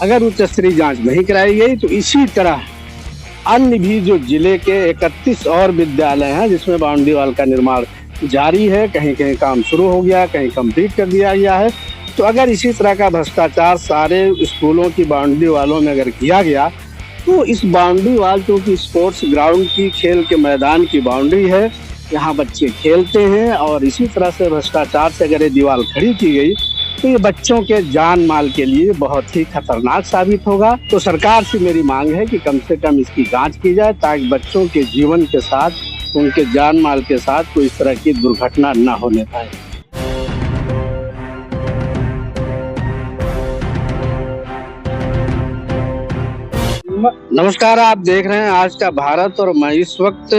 अगर उच्च स्तरीय जांच नहीं कराई गई तो इसी तरह अन्य भी जो जिले के 31 और विद्यालय हैं जिसमें बाउंड्री वॉल का निर्माण जारी है, कहीं कहीं काम शुरू हो गया, कहीं कंप्लीट कर दिया गया है। तो अगर इसी तरह का भ्रष्टाचार सारे स्कूलों की बाउंड्री वालों में अगर किया गया तो इस बाउंड्री वाल क्योंकि स्पोर्ट्स ग्राउंड की, खेल के मैदान की बाउंड्री है, यहाँ बच्चे खेलते हैं और इसी तरह से भ्रष्टाचार से अगर ये दीवार खड़ी की गई तो ये बच्चों के जान माल के लिए बहुत ही खतरनाक साबित होगा। तो सरकार से मेरी मांग है कि कम से कम इसकी जांच की जाए ताकि बच्चों के जीवन के साथ, उनके जान माल के साथ कोई इस तरह की दुर्घटना न होने पाए। नमस्कार, आप देख रहे हैं आज का भारत और मैं इस वक्त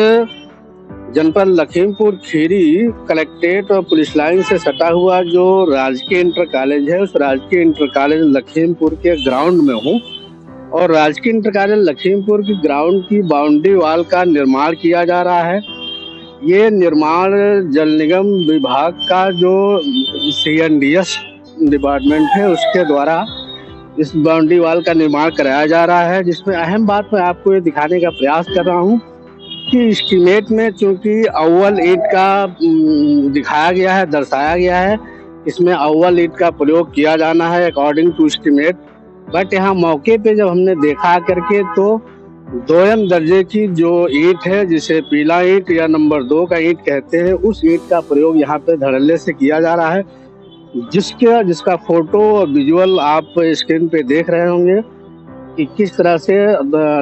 जनपद लखीमपुर खीरी कलेक्ट्रेट और पुलिस लाइन से सटा हुआ जो राजकीय इंटर कॉलेज है, उस राजकीय इंटर कॉलेज लखीमपुर के ग्राउंड में हूँ। और राजकीय इंटर कॉलेज लखीमपुर की ग्राउंड की बाउंड्री वॉल का निर्माण किया जा रहा है। ये निर्माण जल निगम विभाग का जो CNDS डिपार्टमेंट है उसके द्वारा इस बाउंड्री वॉल का निर्माण कराया जा रहा है, जिसमें अहम बात मैं आपको ये दिखाने का प्रयास कर रहा हूँ कि एस्टीमेट में चूंकि अव्वल ईंट का दिखाया गया है, दर्शाया गया है, इसमें अव्वल ईंट का प्रयोग किया जाना है अकॉर्डिंग टू एस्टीमेट। बट यहाँ मौके पे जब हमने देखा करके तो दोयम दर्जे की जो ईंट है, जिसे पीला ईंट या नंबर 2 का ईंट कहते हैं, उस ईंट का प्रयोग यहाँ पे धड़ल्ले से किया जा रहा है, जिसका फोटो और विजुअल आप स्क्रीन पे देख रहे होंगे कि किस तरह से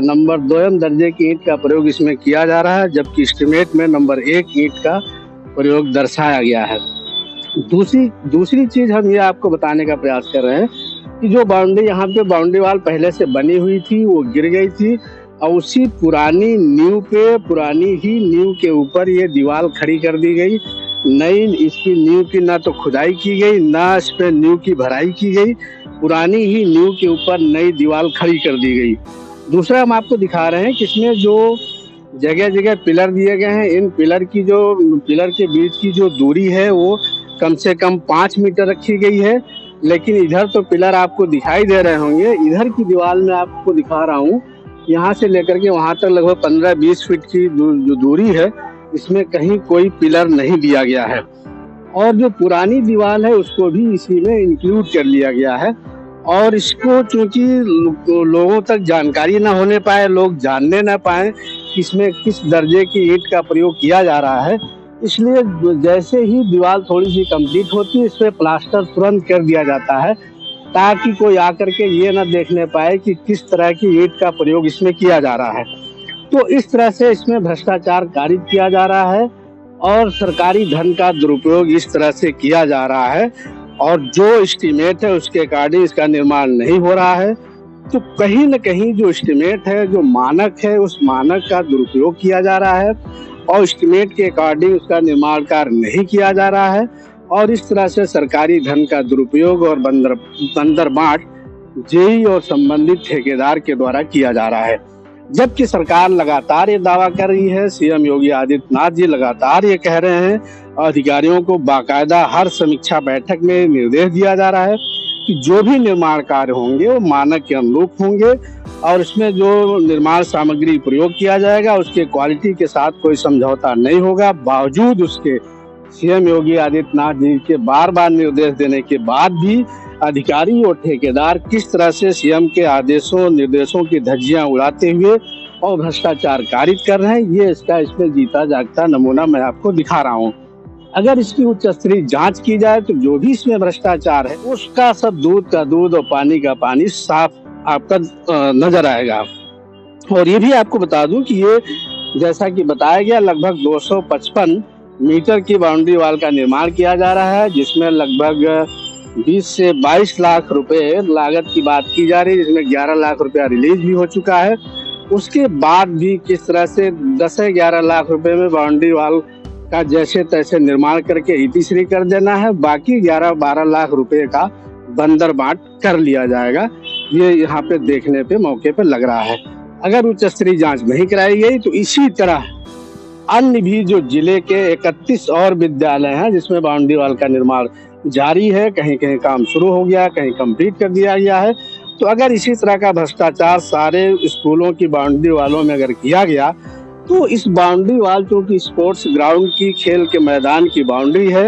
नंबर 2 दर्जे की ईंट का प्रयोग इसमें किया जा रहा है, जबकि एस्टीमेट में नंबर 1 ईंट का प्रयोग दर्शाया गया है। दूसरी चीज हम ये आपको बताने का प्रयास कर रहे हैं कि जो बाउंड्री यहाँ पे बाउंड्री वॉल पहले से बनी हुई थी वो गिर गई थी और उसी पुरानी नींव के ऊपर ये दीवार खड़ी कर दी गई। नई इसकी नींव की ना तो खुदाई की गई, ना इस पे नींव की भराई की गई, पुरानी ही नींव के ऊपर नई दीवार खड़ी कर दी गई। दूसरा हम आपको दिखा रहे हैं कि इसमें जो जगह जगह पिलर दिए गए हैं, इन पिलर के बीच की जो दूरी है वो कम से कम 5 मीटर रखी गई है। लेकिन इधर तो पिलर आपको दिखाई दे रहे होंगे, इधर की दीवार में आपको दिखा रहा हूँ, यहाँ से लेकर के वहां तक लगभग 15-20 फीट की जो दूरी है, इसमें कहीं कोई पिलर नहीं दिया गया है। और जो पुरानी दीवार है उसको भी इसी में इंक्लूड कर लिया गया है। और इसको चूंकि लोगों तक जानकारी ना होने पाए, लोग जानने ना पाए कि इसमें किस दर्जे की ईंट का प्रयोग किया जा रहा है, इसलिए जैसे ही दीवार थोड़ी सी कंप्लीट होती है इस पे प्लास्टर तुरंत कर दिया जाता है ताकि कोई आकर के ये ना देखने पाए कि किस तरह की ईंट का प्रयोग इसमें किया जा रहा है। तो इस तरह से इसमें भ्रष्टाचार कारित किया जा रहा है और सरकारी धन का दुरुपयोग इस तरह से किया जा रहा है और जो एस्टीमेट है उसके अकॉर्डिंग इसका निर्माण नहीं हो रहा है। तो कहीं न कहीं जो एस्टीमेट है, जो मानक है, उस मानक का दुरुपयोग किया जा रहा है और एस्टीमेट के अकॉर्डिंग उसका निर्माण कार्य नहीं किया जा रहा है और इस तरह से सरकारी धन का दुरुपयोग और बंदर बांट जेई और संबंधित ठेकेदार के द्वारा किया जा रहा है। जबकि सरकार लगातार ये दावा कर रही है, CM योगी आदित्यनाथ जी लगातार ये कह रहे हैं, अधिकारियों को बाकायदा हर समीक्षा बैठक में निर्देश दिया जा रहा है कि जो भी निर्माण कार्य होंगे वो मानक के अनुरूप होंगे और इसमें जो निर्माण सामग्री प्रयोग किया जाएगा उसके क्वालिटी के साथ कोई समझौता नहीं होगा। बावजूद उसके CM योगी आदित्यनाथ जी के बार बार निर्देश देने के बाद भी अधिकारी और ठेकेदार किस तरह से CM के आदेशों निर्देशों की धज्जियां उड़ाते हुए और भ्रष्टाचार कारित कर रहे हैं, ये इसमें जीता जागता नमूना मैं आपको दिखा रहा हूँ। अगर इसकी उच्च स्तरीय जांच की जाए तो जो भी इसमें भ्रष्टाचार है उसका सब दूध का दूध और पानी का पानी साफ आपका नजर आएगा। और ये भी आपको बता दूं कि ये जैसा कि बताया गया लगभग 255 मीटर की बाउंड्री वॉल का निर्माण किया जा रहा है, जिसमें लगभग 20 से 22 लाख रुपए लागत की बात की जा रही है, जिसमें 11 लाख रुपया रिलीज भी हो चुका है। उसके बाद भी किस तरह से 10 से 11 लाख रुपए में बाउंड्री वॉल का जैसे तैसे निर्माण करके इतिश्री कर देना है, बाकी 11-12 लाख रुपए का बंदर बांट कर लिया जाएगा। ये यहाँ पे देखने पे मौके पे लग रहा है। अगर उच्च स्तरीय जांच नहीं कराई गई तो इसी तरह अन्य भी जो जिले के 31 और विद्यालय हैं जिसमें बाउंड्री वॉल का निर्माण जारी है, कहीं कहीं काम शुरू हो गया, कहीं कंप्लीट कर दिया गया है। तो अगर इसी तरह का भ्रष्टाचार सारे स्कूलों की बाउंड्री वालों में अगर किया गया, तो इस बाउंड्री वाल, चूंकि स्पोर्ट्स ग्राउंड की, खेल के मैदान की बाउंड्री है,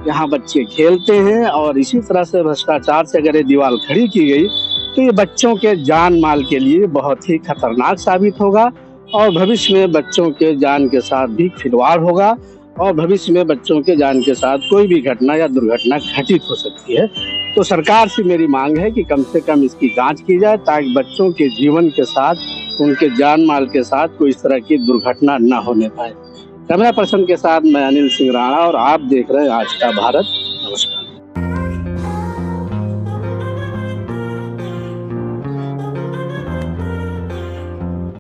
यहाँ बच्चे खेलते हैं, और इसी तरह से भ्रष्टाचार से अगर ये दीवार खड़ी की गई तो ये बच्चों के जान माल के लिए बहुत ही खतरनाक साबित होगा, और भविष्य में बच्चों के जान के साथ भी खिलवाड़ होगा, और भविष्य में बच्चों के जान के साथ कोई भी घटना या दुर्घटना घटित हो सकती है। तो सरकार से मेरी मांग है कि कम से कम इसकी जांच की जाए, ताकि बच्चों के जीवन के साथ, उनके जान माल के साथ कोई इस तरह की दुर्घटना न होने पाए। कैमरा पर्सन के साथ मैं अनिल सिंह राणा, और आप देख रहे हैं आज का भारत।